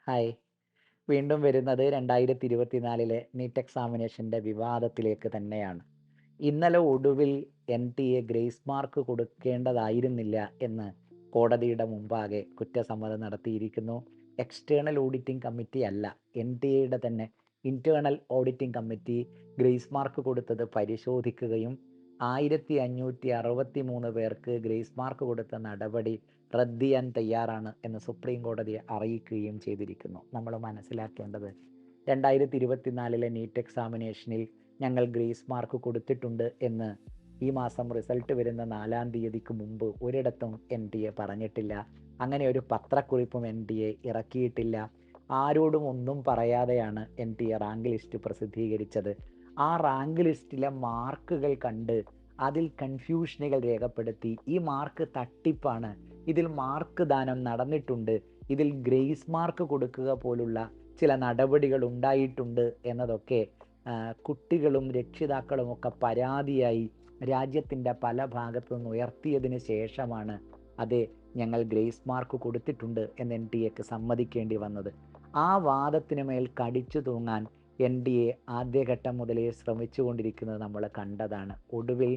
Hi. വീണ്ടും വരുന്നത് 2024 NEET എക്സാമിനേഷന്റെ വിവാദത്തിലേക്ക് തന്നെയാണ്. ഇന്നലെ ഒടുവിൽ എൻടിഎ ഗ്രേസ് മാർക്ക് കൊടുക്കേണ്ടതായിരുന്നില്ല എന്ന് കോടതിയുടെ മുമ്പാകെ കുറ്റസമ്മതം നടത്തിയിരിക്കുന്നു. എക്സ്റ്റേണൽ ഓഡിറ്റിംഗ് കമ്മിറ്റി അല്ല, എൻടിഎയുടെ തന്നെ internal auditing committee grace mark കൊടുത്തത് പരിശോധിക്കുകയും 1563 പേർക്ക് ഗ്രേസ് മാർക്ക് കൊടുത്ത നടപടി റദ്ദ് ചെയ്യാൻ തയ്യാറാണ് എന്ന് സുപ്രീം കോടതിയെ അറിയിക്കുകയും ചെയ്തിരിക്കുന്നു. നമ്മൾ മനസ്സിലാക്കേണ്ടത് 2024 നീറ്റ് എക്സാമിനേഷനിൽ ഞങ്ങൾ ഗ്രേസ് മാർക്ക് കൊടുത്തിട്ടുണ്ട് എന്ന് ഈ മാസം റിസൾട്ട് വരുന്ന 4-ാം തീയതിക്ക് മുമ്പ് ഒരിടത്തും എൻടിഎ പറഞ്ഞിട്ടില്ല. അങ്ങനെ ഒരു പത്രക്കുറിപ്പും എൻടിഎ ഇറക്കിയിട്ടില്ല. ആരോടും ഒന്നും പറയാതെയാണ് എൻടിഎ റാങ്ക് ലിസ്റ്റ് പ്രസിദ്ധീകരിച്ചത്. ആ റാങ്ക് ലിസ്റ്റിലെ മാർക്കുകൾ കണ്ട് അതിൽ കൺഫ്യൂഷനുകൾ രേഖപ്പെടുത്തി ഈ മാർക്ക് തട്ടിപ്പാണ്, ഇതിൽ മാർക്ക് ദാനം നടന്നിട്ടുണ്ട്, ഇതിൽ ഗ്രേസ് മാർക്ക് കൊടുക്കുക പോലുള്ള ചില നടപടികൾ ഉണ്ടായിട്ടുണ്ട് എന്നതൊക്കെ കുട്ടികളും രക്ഷിതാക്കളും ഒക്കെ പരാതിയായി രാജ്യത്തിൻ്റെ പല ഭാഗത്തു നിന്ന് ഉയർത്തിയതിന് ശേഷമാണ് അതെ, ഞങ്ങൾ ഗ്രേസ് മാർക്ക് കൊടുത്തിട്ടുണ്ട് എന്ന് എൻ ടി എക്ക് സമ്മതിക്കേണ്ടി വന്നത്. ആ വാദത്തിന് മേൽ കടിച്ചു തൂങ്ങാൻ എൻ ഡി എ ആദ്യഘട്ടം മുതലേ ശ്രമിച്ചുകൊണ്ടിരിക്കുന്നത് നമ്മൾ കണ്ടതാണ്. ഒടുവിൽ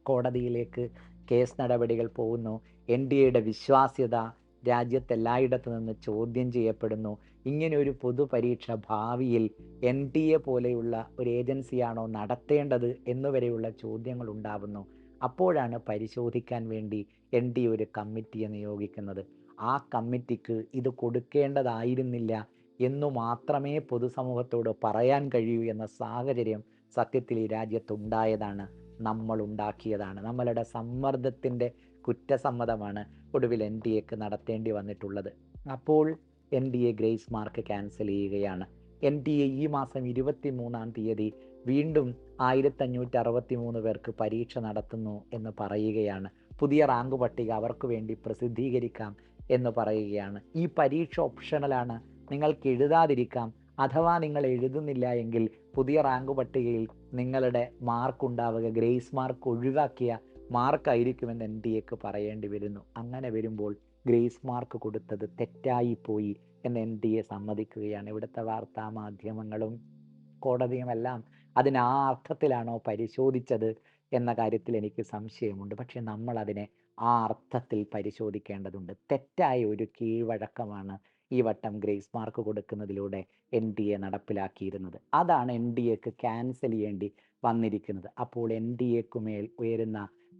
കോടതിയിലേക്ക് കേസ് നടപടികൾ പോകുന്നു. എൻ ഡി എയുടെ വിശ്വാസ്യത രാജ്യത്തെല്ലായിടത്തു നിന്ന് ചോദ്യം ചെയ്യപ്പെടുന്നു. ഇങ്ങനെ ഒരു പൊതുപരീക്ഷ ഭാവിയിൽ എൻ ടി എ പോലെയുള്ള ഒരു ഏജൻസിയാണോ നടത്തേണ്ടത് എന്നുവരെയുള്ള ചോദ്യങ്ങൾ ഉണ്ടാവുന്നു. അപ്പോഴാണ് പരിശോധിക്കാൻ വേണ്ടി എൻ ഡി എ ഒരു കമ്മിറ്റിയെ നിയോഗിക്കുന്നത്. ആ കമ്മിറ്റിക്ക് ഇത് കൊടുക്കേണ്ടതായിരുന്നില്ല എന്നു മാത്രമേ പൊതുസമൂഹത്തോട് പറയാൻ കഴിയൂ എന്ന സാഹചര്യം സത്യത്തിൽ ഈ രാജ്യത്തുണ്ടായതാണ്, നമ്മൾ ഉണ്ടാക്കിയതാണ്. നമ്മളുടെ സമ്മർദ്ദത്തിൻ്റെ കുറ്റസമ്മതമാണ് ഒടുവിൽ എൻ ഡി എക്ക് നടത്തേണ്ടി വന്നിട്ടുള്ളത്. അപ്പോൾ N D A grace mark cancel ചെയ്യുകയാണ്. എൻ ഡി എ ഈ മാസം 23-ാം തീയതി വീണ്ടും 1563 പേർക്ക് പരീക്ഷ നടത്തുന്നു എന്ന് പറയുകയാണ്. പുതിയ റാങ്ക് പട്ടിക അവർക്ക് വേണ്ടി പ്രസിദ്ധീകരിക്കാം എന്ന് പറയുകയാണ്. ഈ പരീക്ഷ ഓപ്ഷണലാണ്, നിങ്ങൾക്ക് എഴുതാതിരിക്കാം. അഥവാ നിങ്ങൾ എഴുതുന്നില്ല എങ്കിൽ പുതിയ റാങ്ക് പട്ടികയിൽ നിങ്ങളുടെ മാർക്ക് ഉണ്ടാവുക ഗ്രേസ് മാർക്ക് ഒഴിവാക്കിയ മാർക്കായിരിക്കുമെന്ന് എൻ ഡി എക്ക് പറയേണ്ടി വരുന്നു. അങ്ങനെ വരുമ്പോൾ ഗ്രേസ് മാർക്ക് കൊടുത്തത് തെറ്റായിപ്പോയി എന്ന് എൻ ഡി എ സമ്മതിക്കുകയാണ്. ഇവിടുത്തെ വാർത്താ മാധ്യമങ്ങളും കോടതിയുമെല്ലാം അതിന് ആ അർത്ഥത്തിലാണോ പരിശോധിച്ചത് എന്ന കാര്യത്തിൽ എനിക്ക് സംശയമുണ്ട്. പക്ഷെ നമ്മൾ അതിനെ ആ അർത്ഥത്തിൽ പരിശോധിക്കേണ്ടതുണ്ട്. തെറ്റായ ഒരു കീഴ്വഴക്കമാണ് ഈ വട്ടം ഗ്രേസ് മാർക്ക് കൊടുക്കുന്നതിലൂടെ എൻ ഡി എ നടപ്പിലാക്കിയിരുന്നത്. അതാണ് എൻ ഡി എക്ക് ക്യാൻസൽ ചെയ്യേണ്ടി വന്നിരിക്കുന്നത്. അപ്പോൾ എൻ ഡി എക്കുമേൽ ഉയരുന്ന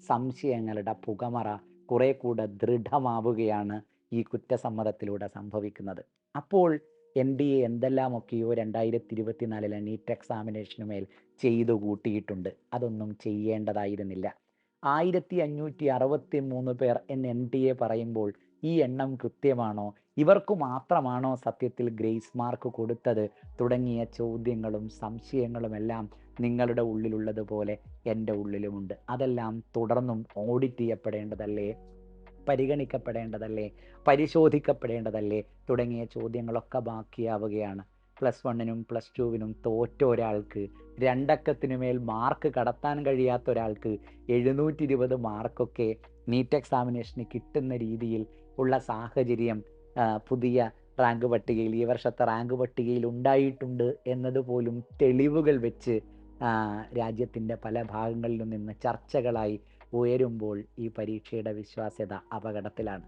സംശയങ്ങളുടെ പുകമറ കുറെ കൂടെ ദൃഢമാവുകയാണ് ഈ കുറ്റസമ്മതത്തിലൂടെ സംഭവിക്കുന്നത്. അപ്പോൾ എൻ ഡി എ എന്തെല്ലാമൊക്കെയോ 2024 നീറ്റ് എക്സാമിനേഷനുമേൽ ചെയ്തു കൂട്ടിയിട്ടുണ്ട്. അതൊന്നും ചെയ്യേണ്ടതായിരുന്നില്ല. 1563 പേർ എന്ന് എൻ ഡി എ പറയുമ്പോൾ ഈ എണ്ണം കൃത്യമാണോ, ഇവർക്ക് മാത്രമാണോ സത്യത്തിൽ ഗ്രേസ് മാർക്ക് കൊടുത്തത് തുടങ്ങിയ ചോദ്യങ്ങളും സംശയങ്ങളുമെല്ലാം നിങ്ങളുടെ ഉള്ളിലുള്ളതുപോലെ എൻ്റെ ഉള്ളിലുമുണ്ട്. അതെല്ലാം തുടർന്നും ഓഡിറ്റ് ചെയ്യപ്പെടേണ്ടതല്ലേ, പരിഗണിക്കപ്പെടേണ്ടതല്ലേ, പരിശോധിക്കപ്പെടേണ്ടതല്ലേ തുടങ്ങിയ ചോദ്യങ്ങളൊക്കെ ബാക്കിയാവുകയാണ്. +1-നും +2-വിനും തോറ്റ ഒരാൾക്ക്, രണ്ടക്കത്തിനുമേൽ മാർക്ക് കടത്താൻ കഴിയാത്ത ഒരാൾക്ക് 720 മാർക്കൊക്കെ നീറ്റ് എക്സാമിനേഷന് കിട്ടുന്ന രീതിയിൽ ഉള്ള സാഹചര്യം പുതിയ റാങ്ക് പട്ടികയിൽ, ഈ വർഷത്തെ റാങ്ക് പട്ടികയിൽ ഉണ്ടായിട്ടുണ്ട് എന്നതുപോലും തെളിവുകൾ വെച്ച് രാജ്യത്തിൻ്റെ പല ഭാഗങ്ങളിലും നിന്ന് ചർച്ചകളായി ഉയരുമ്പോൾ ഈ പരീക്ഷയുടെ വിശ്വാസ്യത അപകടത്തിലാണ്.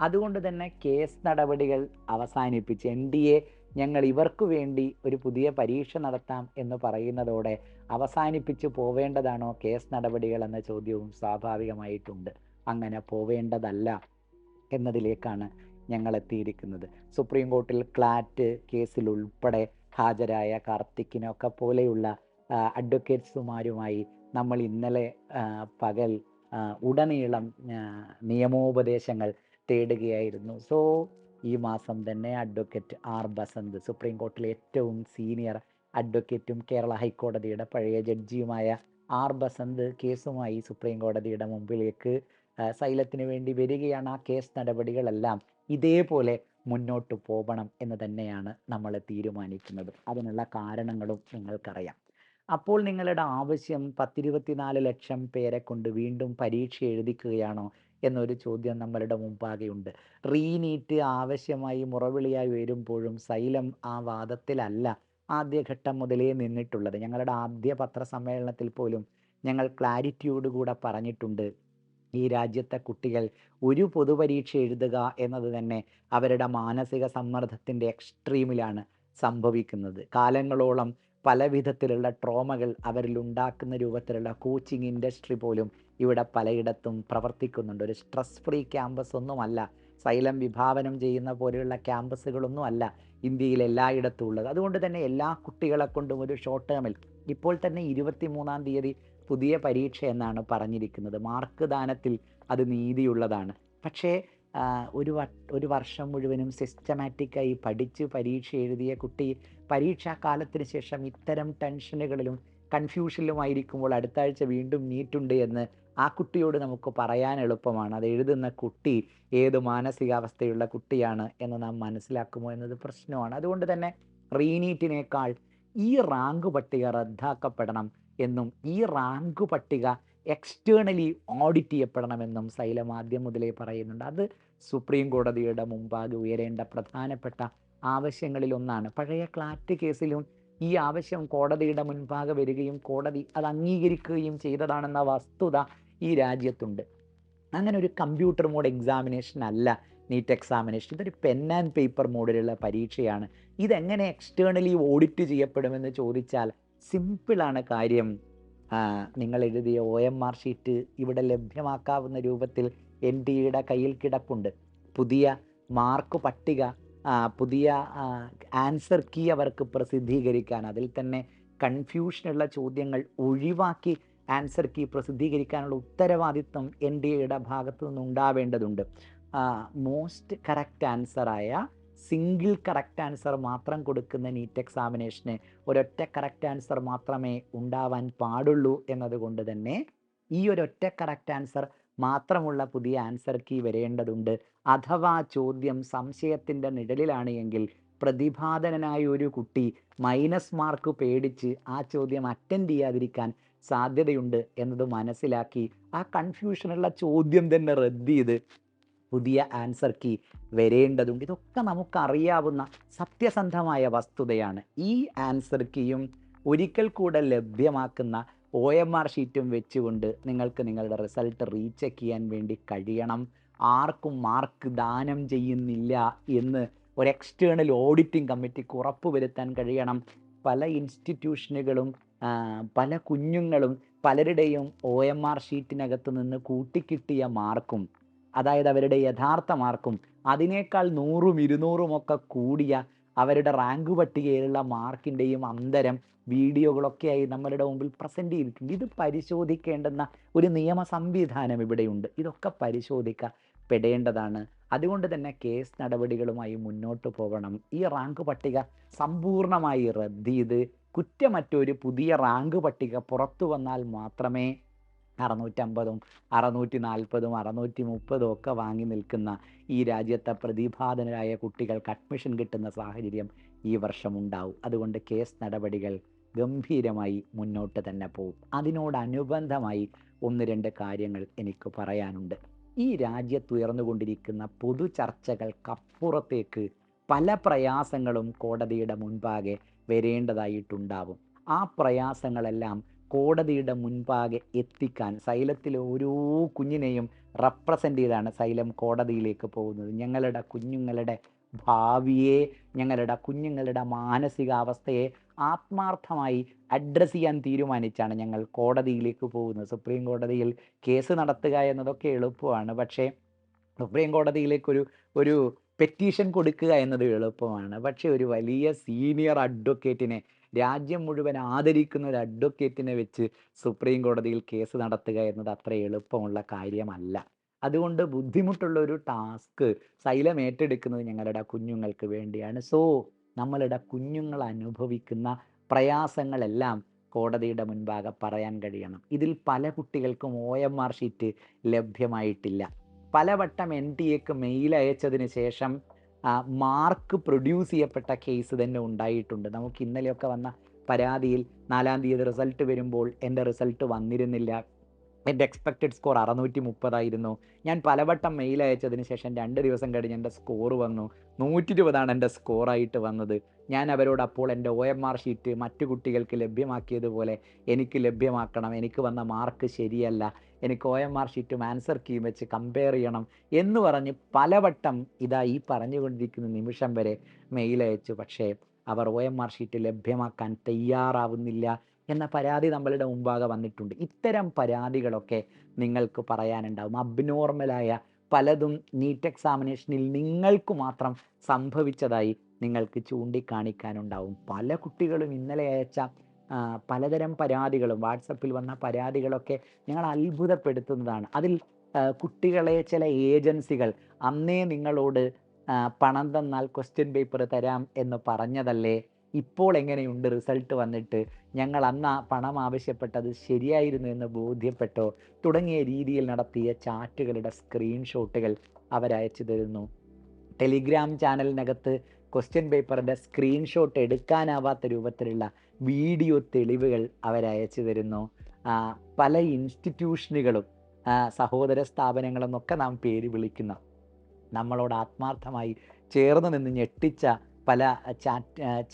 അതുകൊണ്ട് തന്നെ കേസ് നടപടികൾ അവസാനിപ്പിച്ച് എൻ ഡി എ ഞങ്ങൾ ഇവർക്ക് വേണ്ടി ഒരു പുതിയ പരീക്ഷ നടത്താം എന്ന് പറയുന്നതോടെ അവസാനിപ്പിച്ച് പോവേണ്ടതാണോ കേസ് നടപടികൾ എന്ന ചോദ്യവും സ്വാഭാവികമായിട്ടുണ്ട്. അങ്ങനെ പോവേണ്ടതല്ല എന്നതിലേക്കാണ് ഞങ്ങൾ എത്തിയിരിക്കുന്നത്. സുപ്രീം കോർട്ടിൽ ക്ലാറ്റ് കേസിൽ ഉൾപ്പെടെ ഹാജരായ കാർത്തിക്കിനൊക്കെ പോലെയുള്ള അഡ്വക്കേറ്റ്സുമാരുമായി നമ്മൾ ഇന്നലെ പകൽ ഉടനീളം നിയമോപദേശങ്ങൾ തേടുകയായിരുന്നു. സോ ഈ മാസം തന്നെ അഡ്വക്കേറ്റ് ആർ ബസന്ത്, സുപ്രീം കോർട്ടിലെ ഏറ്റവും സീനിയർ അഡ്വക്കേറ്റും കേരള ഹൈക്കോടതിയുടെ പഴയ ജഡ്ജിയുമായ ആർ ബസന്ത് കേസുമായി സുപ്രീം കോടതിയുടെ മുമ്പിലേക്ക് സൈലത്തിന് വേണ്ടി വരികയാണ്. ആ കേസ് നടപടികളെല്ലാം ഇതേപോലെ മുന്നോട്ട് പോകണം എന്ന് തന്നെയാണ് നമ്മൾ തീരുമാനിക്കുന്നത്. അതിനുള്ള കാരണങ്ങളും നിങ്ങൾക്കറിയാം. അപ്പോൾ നിങ്ങളുടെ ആവശ്യം 10-24 ലക്ഷം പേരെ കൊണ്ട് വീണ്ടും പരീക്ഷ എഴുതിക്കുകയാണോ എന്നൊരു ചോദ്യം നമ്മളുടെ മുമ്പാകെയുണ്ട്. റീനീറ്റ് ആവശ്യമായി മുറവിളിയായി വരുമ്പോഴും സൈലം ആ വാദത്തിലല്ല ആദ്യഘട്ടം മുതലേ നിന്നിട്ടുള്ളത്. ഞങ്ങളുടെ ആദ്യ പത്രസമ്മേളനത്തിൽ പോലും ഞങ്ങൾ ക്ലാരിറ്റിയോടുകൂടെ പറഞ്ഞിട്ടുണ്ട്, ഈ രാജ്യത്തെ കുട്ടികൾ ഒരു പൊതുപരീക്ഷ എഴുതുക എന്നത് തന്നെ അവരുടെ മാനസിക സമ്മർദ്ദത്തിൻ്റെ എക്സ്ട്രീമിലാണ് സംഭവിക്കുന്നത്. കാലങ്ങളോളം പല വിധത്തിലുള്ള ട്രോമകൾ അവരിൽ ഉണ്ടാക്കുന്ന രൂപത്തിലുള്ള കോച്ചിങ് ഇൻഡസ്ട്രി പോലും ഇവിടെ പലയിടത്തും പ്രവർത്തിക്കുന്നുണ്ട്. ഒരു സ്ട്രെസ് ഫ്രീ ക്യാമ്പസ് ഒന്നുമല്ല, സൈലം വിഭാവനം ചെയ്യുന്ന പോലെയുള്ള ക്യാമ്പസുകളൊന്നും അല്ല ഇന്ത്യയിൽ എല്ലായിടത്തും ഉള്ളത്. അതുകൊണ്ട് തന്നെ എല്ലാ കുട്ടികളെ കൊണ്ടും ഒരു ഷോർട്ട് ടേമിൽ ഇപ്പോൾ തന്നെ 23-ാം തീയതി പുതിയ പരീക്ഷ എന്നാണ് പറഞ്ഞിരിക്കുന്നത്. മാർക്ക് ദാനത്തിൽ അത് നീതിയുള്ളതാണ്. പക്ഷേ ഒരു വർഷം മുഴുവനും സിസ്റ്റമാറ്റിക്കായി പഠിച്ച് പരീക്ഷ എഴുതിയ കുട്ടി പരീക്ഷാ കാലത്തിന് ശേഷം ഇത്തരം ടെൻഷനുകളിലും കൺഫ്യൂഷനിലുമായിരിക്കുമ്പോൾ അടുത്ത ആഴ്ച വീണ്ടും നീറ്റുണ്ട് എന്ന് ആ കുട്ടിയോട് നമുക്ക് പറയാൻ എളുപ്പമാണ്. അത് എഴുതുന്ന കുട്ടി ഏത് മാനസികാവസ്ഥയുള്ള കുട്ടിയാണ് എന്ന് നാം മനസ്സിലാക്കുമോ എന്നത് പ്രശ്നമാണ്. അതുകൊണ്ട് തന്നെ റീനീറ്റിനേക്കാൾ ഈ റാങ്ക് പട്ടിക റദ്ദാക്കപ്പെടണം എന്നും ഈ റാങ്ക് പട്ടിക എക്സ്റ്റേണലി ഓഡിറ്റ് ചെയ്യപ്പെടണമെന്നും സൈലം ആദ്യം മുതലേ പറയുന്നുണ്ട്. അത് സുപ്രീം കോടതിയുടെ മുമ്പാകെ ഉയരേണ്ട പ്രധാനപ്പെട്ട ആവശ്യങ്ങളിൽ ഒന്നാണ്. പഴയ ക്ലാറ്റ് കേസിലും ഈ ആവശ്യം കോടതിയുടെ മുൻപാകെ വരികയും കോടതി അത് അംഗീകരിക്കുകയും ചെയ്തതാണെന്ന വസ്തുത ഈ രാജ്യത്തുണ്ട്. അങ്ങനെ ഒരു കമ്പ്യൂട്ടർ മോഡ് എക്സാമിനേഷൻ അല്ല നീറ്റ് എക്സാമിനേഷൻ. ഇതൊരു പെൻ ആൻഡ് പേപ്പർ മോഡിലുള്ള പരീക്ഷയാണ്. ഇതെങ്ങനെ എക്സ്റ്റേണലി ഓഡിറ്റ് ചെയ്യപ്പെടുമെന്ന് ചോദിച്ചാൽ സിമ്പിളാണ് കാര്യം. നിങ്ങൾ എഴുതിയ OMR ഷീറ്റ് ഇവിടെ ലഭ്യമാക്കാവുന്ന രൂപത്തിൽ NTA കയ്യിൽ കിടപ്പുണ്ട്. പുതിയ മാർക്ക് പട്ടിക, പുതിയ ആൻസർ കീ അവർക്ക് പ്രസിദ്ധീകരിക്കാൻ, അതിൽ തന്നെ കൺഫ്യൂഷനുള്ള ചോദ്യങ്ങൾ ഒഴിവാക്കി ആൻസർ കീ പ്രസിദ്ധീകരിക്കാനുള്ള ഉത്തരവാദിത്വം NTA ഭാഗത്തു നിന്നുണ്ടാവേണ്ടതുണ്ട്. മോസ്റ്റ് കറക്റ്റ് ആൻസറായ സിംഗിൾ കറക്റ്റ് ആൻസർ മാത്രം കൊടുക്കുന്ന നീറ്റ് എക്സാമിനേഷന് ഒരൊറ്റ കറക്റ്റ് ആൻസർ മാത്രമേ ഉണ്ടാവാൻ പാടുള്ളൂ എന്നതുകൊണ്ട് തന്നെ ഈ ഒരൊറ്റ കറക്റ്റ് ആൻസർ മാത്രമുള്ള പുതിയ ആൻസർ കീ വരേണ്ടതുണ്ട്. അഥവാ ചോദ്യം സംശയത്തിൻ്റെ നിഴലിലാണ് എങ്കിൽ പ്രതിഭാധനനായ ഒരു കുട്ടി മൈനസ് മാർക്ക് പേടിച്ച് ആ ചോദ്യം അറ്റൻഡ് ചെയ്യാതിരിക്കാൻ സാധ്യതയുണ്ട് എന്നത് മനസ്സിലാക്കി ആ കൺഫ്യൂഷനുള്ള ചോദ്യം തന്നെ റദ്ദ് ചെയ്ത് പുതിയ ആൻസർ കീ വരേണ്ടതുണ്ട്. ഇതൊക്കെ നമുക്കറിയാവുന്ന സത്യസന്ധമായ വസ്തുതയാണ്. ഈ ആൻസർ കീയും ഒരിക്കൽ കൂടെ ലഭ്യമാക്കുന്ന OMR ഷീറ്റും വെച്ചുകൊണ്ട് നിങ്ങൾക്ക് നിങ്ങളുടെ റിസൾട്ട് റീചെക്ക് ചെയ്യാൻ വേണ്ടി കഴിയണം. ആർക്കും മാർക്ക് ദാനം ചെയ്യുന്നില്ല എന്ന് ഒരു എക്സ്റ്റേണൽ ഓഡിറ്റിംഗ് കമ്മിറ്റിക്ക് ഉറപ്പുവരുത്താൻ കഴിയണം. പല ഇൻസ്റ്റിറ്റ്യൂഷനുകളും പല കുഞ്ഞുങ്ങളും പലരുടെയും OMR ഷീറ്റിനകത്ത് നിന്ന് കൂട്ടിക്കിട്ടിയ മാർക്കും, അതായത് അവരുടെ യഥാർത്ഥ മാർക്കും അതിനേക്കാൾ 100ഉം 200ഉം ഒക്കെ കൂടിയ അവരുടെ റാങ്ക് പട്ടികയിലുള്ള മാർക്കിൻ്റെയും അന്തരം വീഡിയോകളൊക്കെയായി നമ്മളുടെ മുമ്പിൽ പ്രസൻറ്റ് ചെയ്തിട്ടുണ്ട്. ഇത് പരിശോധിക്കേണ്ടുന്ന ഒരു നിയമ സംവിധാനം ഇവിടെയുണ്ട്. ഇതൊക്കെ പരിശോധിക്കപ്പെടേണ്ടതാണ്. അതുകൊണ്ട് തന്നെ കേസ് നടപടികളുമായി മുന്നോട്ട് പോകണം. ഈ റാങ്ക് പട്ടിക സമ്പൂർണ്ണമായി റദ്ദ് ചെയ്ത് കുറ്റമറ്റൊരു പുതിയ റാങ്ക് പട്ടിക പുറത്തു വന്നാൽ മാത്രമേ 650ഉം 640ഉം 630ഉം ഒക്കെ വാങ്ങി നിൽക്കുന്ന ഈ രാജ്യത്തെ പ്രതിഭാധനരായ കുട്ടികൾക്ക് അഡ്മിഷൻ കിട്ടുന്ന സാഹചര്യം ഈ വർഷം ഉണ്ടാവും. അതുകൊണ്ട് കേസ് നടപടികൾ ഗംഭീരമായി മുന്നോട്ട് തന്നെ പോകും. അതിനോടനുബന്ധമായി 1-2 കാര്യങ്ങൾ എനിക്ക് പറയാനുണ്ട്. ഈ രാജ്യത്തുയർന്നുകൊണ്ടിരിക്കുന്ന പൊതു ചർച്ചകൾക്കപ്പുറത്തേക്ക് പല പ്രയാസങ്ങളും കോടതിയുടെ മുൻപാകെ വരേണ്ടതായിട്ടുണ്ടാവും. ആ പ്രയാസങ്ങളെല്ലാം കോടതിയുടെ മുൻപാകെ എത്തിക്കാൻ സൈലത്തിലെ ഓരോ കുഞ്ഞിനെയും റെപ്രസെൻ്റ് ചെയ്താണ് സൈലം കോടതിയിലേക്ക് പോകുന്നത്. ഞങ്ങളുടെ കുഞ്ഞുങ്ങളുടെ ഭാവിയെ, ഞങ്ങളുടെ കുഞ്ഞുങ്ങളുടെ മാനസികാവസ്ഥയെ ആത്മാർത്ഥമായി അഡ്രസ്സ് ചെയ്യാൻ തീരുമാനിച്ചാണ് ഞങ്ങൾ കോടതിയിലേക്ക് പോകുന്നത്. സുപ്രീം കോടതിയിൽ കേസ് നടത്തുക എന്നതൊക്കെ എളുപ്പമാണ്. പക്ഷേ സുപ്രീം കോടതിയിലേക്കൊരു ഒരു പെറ്റീഷൻ കൊടുക്കുക എന്നത് എളുപ്പമാണ്. പക്ഷേ ഒരു വലിയ സീനിയർ അഡ്വക്കേറ്റിനെ, രാജ്യം മുഴുവൻ ആദരിക്കുന്ന ഒരു അഡ്വക്കേറ്റിനെ വെച്ച് സുപ്രീം കോടതിയിൽ കേസ് നടത്തുക എന്നത് അത്ര എളുപ്പമുള്ള കാര്യമല്ല. അതുകൊണ്ട് ബുദ്ധിമുട്ടുള്ള ഒരു ടാസ്ക് സൈലം ഏറ്റെടുക്കുന്നത് ഞങ്ങളുടെ കുഞ്ഞുങ്ങൾക്ക് വേണ്ടിയാണ്. സോ നമ്മളുടെ കുഞ്ഞുങ്ങൾ അനുഭവിക്കുന്ന പ്രയാസങ്ങളെല്ലാം കോടതിയുടെ മുൻപാകെ പറയാൻ കഴിയണം. ഇതിൽ പല കുട്ടികൾക്കും OMR ഷീറ്റ് ലഭ്യമായിട്ടില്ല. പലവട്ടം NTA മെയിൽ അയച്ചതിന് ശേഷം മാർക്ക് പ്രൊഡ്യൂസ് ചെയ്യപ്പെട്ട കേസ് തന്നെ ഉണ്ടായിട്ടുണ്ട്. നമുക്ക് ഇന്നലെയൊക്കെ വന്ന പരാതിയിൽ 4-ാം തീയതി റിസൾട്ട് വരുമ്പോൾ എൻ്റെ റിസൾട്ട് വന്നിരുന്നില്ല, എൻ്റെ എക്സ്പെക്റ്റഡ് സ്കോർ 630 ഞാൻ പലവട്ടം മെയിൽ അയച്ചതിന് ശേഷം 2 ദിവസം കഴിഞ്ഞ് എൻ്റെ സ്കോർ വന്നു. 120 എൻ്റെ സ്കോറായിട്ട് വന്നത്. ഞാൻ അവരോട് അപ്പോൾ എൻ്റെ OMR ഷീറ്റ് മറ്റു കുട്ടികൾക്ക് ലഭ്യമാക്കിയതുപോലെ എനിക്ക് ലഭ്യമാക്കണം. എനിക്ക് വന്ന മാർക്ക് ശരിയല്ല. എനിക്ക് OMR ഷീറ്റും ആൻസർ കീയും വെച്ച് കമ്പയർ ചെയ്യണം എന്ന് പറഞ്ഞ് പലവട്ടം ഇതാ ഈ പറഞ്ഞുകൊണ്ടിരിക്കുന്ന നിമിഷം വരെ മെയിൽ അയച്ചു. പക്ഷേ അവർ OMR ഷീറ്റ് ലഭ്യമാക്കാൻ തയ്യാറാവുന്നില്ല എന്ന പരാതി നമ്മളുടെ മുമ്പാകെ വന്നിട്ടുണ്ട്. ഇത്തരം പരാതികളൊക്കെ നിങ്ങൾക്ക് പറയാനുണ്ടാവും. അബ്നോർമലായ പലതും നീറ്റ് എക്സാമിനേഷനിൽ നിങ്ങൾക്ക് മാത്രം സംഭവിച്ചതായി നിങ്ങൾക്ക് ചൂണ്ടിക്കാണിക്കാനുണ്ടാവും. പല കുട്ടികളും ഇന്നലെ അയച്ച പലതരം പരാതികളും വാട്സപ്പിൽ വന്ന പരാതികളൊക്കെ ഞങ്ങൾ അത്ഭുതപ്പെടുത്തുന്നതാണ്. അതിൽ കുട്ടികളെ ചില ഏജൻസികൾ അന്നേ നിങ്ങളോട് പണം തന്നാൽ ക്വസ്റ്റ്യൻ പേപ്പർ തരാം എന്ന് പറഞ്ഞതല്ലേ, ഇപ്പോൾ എങ്ങനെയുണ്ട് റിസൾട്ട് വന്നിട്ട്, ഞങ്ങൾ അന്ന് പണം ആവശ്യപ്പെട്ടത് ശരിയായിരുന്നു എന്ന് ബോധ്യപ്പെട്ടോ തുടങ്ങിയ രീതിയിൽ നടത്തിയ ചാറ്റുകളുടെ സ്ക്രീൻഷോട്ടുകൾ അവരയച്ചു തരുന്നു. ടെലിഗ്രാം ചാനലിനകത്ത് ക്വസ്റ്റ്യൻ പേപ്പറിൻ്റെ സ്ക്രീൻഷോട്ട് എടുക്കാനാവാത്ത രൂപത്തിലുള്ള വീഡിയോ തെളിവുകൾ അവരയച്ചു തരുന്നു. പല ഇൻസ്റ്റിറ്റ്യൂഷനുകളും സഹോദര സ്ഥാപനങ്ങളെന്നൊക്കെ നാം പേര് വിളിക്കുന്ന നമ്മളോട് ആത്മാർത്ഥമായി ചേർന്ന് നിന്ന് ഞെട്ടിച്ച പല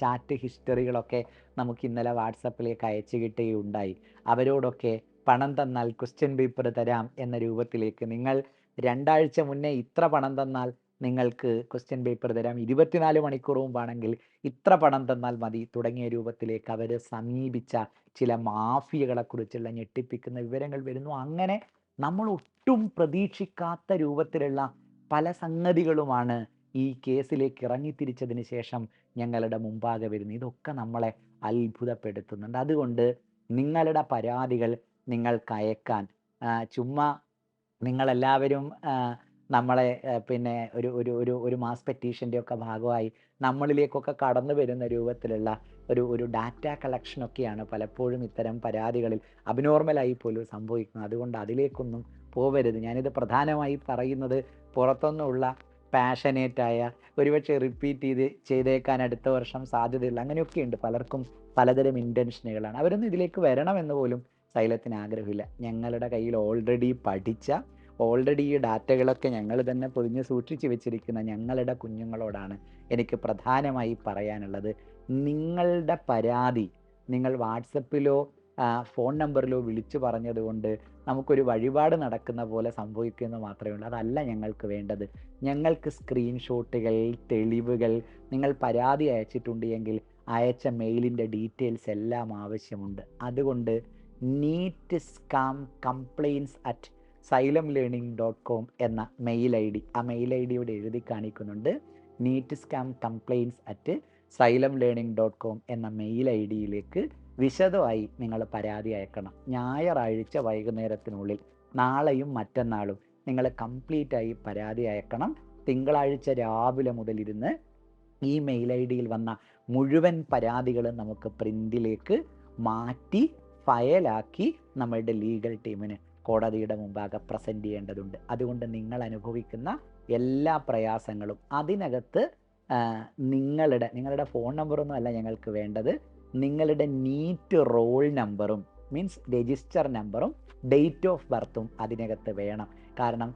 ചാറ്റ് ഹിസ്റ്ററികളൊക്കെ നമുക്ക് ഇന്നലെ വാട്സപ്പിലേക്ക് അയച്ചു കിട്ടുകയുണ്ടായി. അവരോടൊക്കെ പണം തന്നാൽ ക്വസ്റ്റ്യൻ പേപ്പർ തരാം എന്ന രൂപത്തിലേക്ക്, നിങ്ങൾ 2 ആഴ്ച മുന്നേ ഇത്ര പണം തന്നാൽ നിങ്ങൾക്ക് ക്വസ്റ്റ്യൻ പേപ്പർ തരാം, 24 മണിക്കൂർ മുമ്പാണെങ്കിൽ ഇത്ര പണം തന്നാൽ മതി തുടങ്ങിയ രൂപത്തിലേക്ക് അവർ സമീപിച്ച ചില മാഫിയകളെക്കുറിച്ചുള്ള ഞെട്ടിപ്പിക്കുന്ന വിവരങ്ങൾ വരുന്നു. അങ്ങനെ നമ്മൾ ഒട്ടും പ്രതീക്ഷിക്കാത്ത രൂപത്തിലുള്ള പല സംഗതികളുമാണ് ഈ കേസിലേക്ക് ഇറങ്ങിത്തിരിച്ചതിന് ശേഷം ഞങ്ങളുടെ മുമ്പാകെ വരുന്നത്. ഇതൊക്കെ നമ്മളെ അത്ഭുതപ്പെടുത്തുന്നുണ്ട്. അതുകൊണ്ട് നിങ്ങളുടെ പരാതികൾ നിങ്ങൾക്ക് അയക്കാൻ ചുമ്മാ നിങ്ങളെല്ലാവരും നമ്മളെ പിന്നെ ഒരു ഒരു ഒരു ഒരു മാസ് പെറ്റീഷൻ്റെ ഒക്കെ ഭാഗമായി നമ്മളിലേക്കൊക്കെ കടന്നു വരുന്ന രൂപത്തിലുള്ള ഒരു ഡാറ്റ കളക്ഷനൊക്കെയാണ് പലപ്പോഴും ഇത്തരം പരാതികളിൽ അബ്നോർമലായി പോലും സംഭവിക്കുന്നത്. അതുകൊണ്ട് അതിലേക്കൊന്നും പോവരുത്. ഞാനിത് പ്രധാനമായി പറയുന്നത് പുറത്തുനിന്നുള്ള പാഷനേറ്റായ, ഒരുപക്ഷെ റിപ്പീറ്റ് ചെയ്തേക്കാൻ അടുത്ത വർഷം സാധ്യതയുള്ള, അങ്ങനെയൊക്കെയുണ്ട്. പലർക്കും പലതരം ഇൻറ്റൻഷനുകളാണ്. അവരൊന്നും ഇതിലേക്ക് വരണമെന്ന് പോലും സൈലത്തിന് ആഗ്രഹമില്ല. ഞങ്ങളുടെ കയ്യിൽ ഓൾറെഡി ഈ ഡാറ്റകളൊക്കെ ഞങ്ങൾ തന്നെ പൊതിഞ്ഞ് സൂക്ഷിച്ച് വെച്ചിരിക്കുന്ന ഞങ്ങളുടെ കുഞ്ഞുങ്ങളോടാണ് എനിക്ക് പ്രധാനമായി പറയാനുള്ളത്. നിങ്ങളുടെ പരാതി നിങ്ങൾ വാട്സപ്പിലോ ഫോൺ നമ്പറിലോ വിളിച്ചു പറഞ്ഞതുകൊണ്ട് നമുക്കൊരു വഴിപാട് നടക്കുന്ന പോലെ സംഭവിക്കുമെന്ന് മാത്രമേ ഉള്ളൂ. അതല്ല ഞങ്ങൾക്ക് വേണ്ടത്. ഞങ്ങൾക്ക് സ്ക്രീൻഷോട്ടുകൾ, തെളിവുകൾ, നിങ്ങൾ പരാതി അയച്ചിട്ടുണ്ട് എങ്കിൽ അയച്ച മെയിലിൻ്റെ ഡീറ്റെയിൽസ് എല്ലാം ആവശ്യമുണ്ട്. അതുകൊണ്ട് neetscamcomplaints@xylemlearning.com എന്ന മെയിൽ ID, ആ മെയിൽ ID യോട് എഴുതി കാണിക്കുന്നുണ്ട്. neetscamcomplaints@xylemlearning.com എന്ന മെയിൽ ID-യിലേക്ക് വിശദമായി നിങ്ങൾ പരാതി അയക്കണം. ഞായറാഴ്ച വൈകുന്നേരത്തിനുള്ളിൽ, നാളെയും മറ്റന്നാളും നിങ്ങൾ കംപ്ലീറ്റായി പരാതി അയക്കണം. തിങ്കളാഴ്ച രാവിലെ മുതലിരുന്ന് ഈ മെയിൽ ID-യിൽ വന്ന മുഴുവൻ പരാതികളും നമുക്ക് പ്രിന്റിലേക്ക് മാറ്റി ഫയലാക്കി നമ്മളുടെ ലീഗൽ ടീമിന് കോടതിയുടെ മുമ്പാകെ പ്രസൻറ്റ് ചെയ്യേണ്ടതുണ്ട്. അതുകൊണ്ട് നിങ്ങൾ അനുഭവിക്കുന്ന എല്ലാ പ്രയാസങ്ങളും അതിനകത്ത് നിങ്ങളുടെ ഫോൺ നമ്പറൊന്നും അല്ല ഞങ്ങൾക്ക് വേണ്ടത്, നിങ്ങളുടെ നീറ്റ് റോൾ നമ്പറും മീൻസ് രജിസ്റ്റർ നമ്പറും ഡേറ്റ് ഓഫ് ബർത്തും അതിനകത്ത് വേണം. കാരണം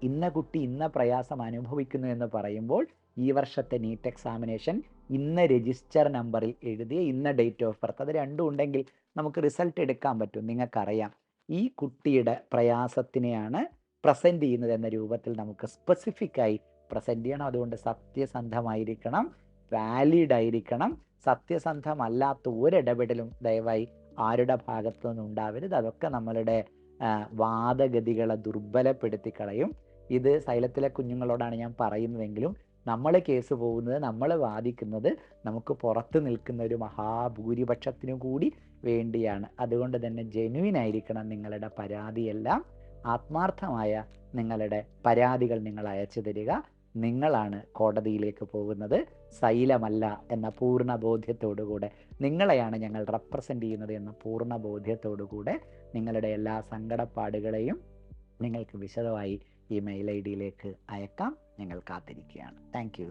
ഇന്ന കുട്ടി ഇന്ന പ്രയാസം അനുഭവിക്കുന്നു എന്ന് പറയുമ്പോൾ ഈ വർഷത്തെ നീറ്റ് എക്സാമിനേഷൻ ഇന്ന രജിസ്റ്റർ നമ്പറിൽ എഴുതിയ ഇന്ന ഡേറ്റ് ഓഫ് ബർത്ത്, അത് രണ്ടും ഉണ്ടെങ്കിൽ നമുക്ക് റിസൾട്ട് എടുക്കാൻ പറ്റും. നിങ്ങൾക്കറിയാം ഈ കുട്ടിയുടെ പ്രയാസത്തിനെയാണ് പ്രസൻറ്റ് ചെയ്യുന്നത് എന്ന രൂപത്തിൽ നമുക്ക് സ്പെസിഫിക്കായി പ്രസൻറ്റ് ചെയ്യണം. അതുകൊണ്ട് സത്യസന്ധമായിരിക്കണം, വാലിഡ് ആയിരിക്കണം. സത്യസന്ധമല്ലാത്ത ഒരിടപെടലും ദയവായി ആരുടെ ഭാഗത്തു നിന്നും ഉണ്ടാവരുത്. അതൊക്കെ നമ്മളുടെ വാദഗതികളെ ദുർബലപ്പെടുത്തി കളയും. ഇത് സൈലത്തിലെ കുഞ്ഞുങ്ങളോടാണ് ഞാൻ പറയുന്നതെങ്കിലും നമ്മൾ കേസ് പോകുന്നത്, നമ്മൾ വാദിക്കുന്നത് നമുക്ക് പുറത്ത് നിൽക്കുന്ന ഒരു മഹാഭൂരിപക്ഷത്തിനു കൂടി വേണ്ടിയാണ്. അതുകൊണ്ട് തന്നെ ജെന്യുവിൻ ആയിരിക്കണം നിങ്ങളുടെ പരാതിയെല്ലാം. ആത്മാർത്ഥമായ നിങ്ങളുടെ പരാതികൾ നിങ്ങൾ അയച്ചു തരിക. നിങ്ങളാണ് കോടതിയിലേക്ക് പോകുന്നത്, സൈലമല്ല എന്ന പൂർണ്ണ ബോധ്യത്തോടുകൂടെ, നിങ്ങളെയാണ് ഞങ്ങൾ റെപ്രസെൻ്റ് ചെയ്യുന്നത് എന്ന പൂർണ്ണ ബോധ്യത്തോടുകൂടെ നിങ്ങളുടെ എല്ലാ സങ്കടപ്പാടുകളെയും നിങ്ങൾക്ക് വിശദമായി ഈ മെയിൽ ID-യിലേക്ക് അയക്കാം. ഞങ്ങൾ കാത്തിരിക്കുകയാണ്. Thank you.